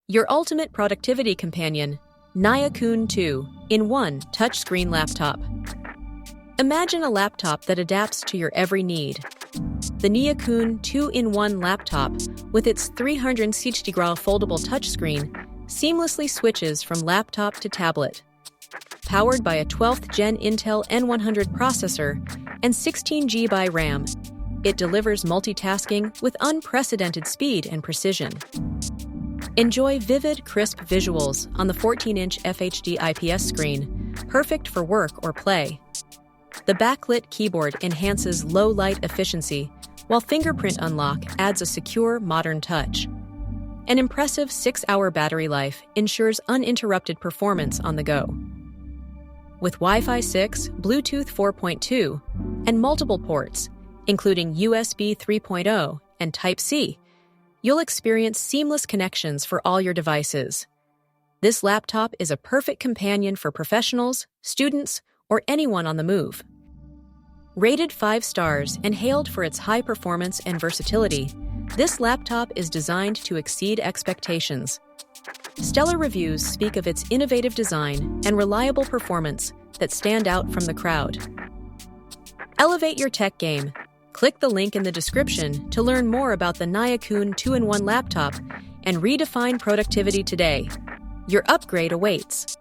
Your ultimate productivity companion, NIAKUN 2-in-1 touchscreen laptop. Imagine a laptop that adapts to your every need. The NIAKUN 2-in-1 laptop, with its 360-degree foldable touchscreen, seamlessly switches from laptop to tablet. Powered by a 12th Gen Intel N100 processor and 16 GB RAM, it delivers multitasking with unprecedented speed and precision. Enjoy vivid, crisp visuals on the 14-inch FHD IPS screen, perfect for work or play. The backlit keyboard enhances low-light efficiency, while Fingerprint Unlock adds a secure, modern touch. An impressive 6-hour battery life ensures uninterrupted performance on the go. With Wi-Fi 6, Bluetooth 4.2, and multiple ports, including USB 3.0 and Type-C, you'll experience seamless connections for all your devices. This laptop is a perfect companion for professionals, students, or anyone on the move. Rated 5 stars and hailed for its high performance and versatility, this laptop is designed to exceed expectations. Stellar reviews speak of its innovative design and reliable performance that stand out from the crowd. Elevate your tech game. Click the link in the description to learn more about the NIAKUN 2-in-1 laptop and redefine productivity today. Your upgrade awaits.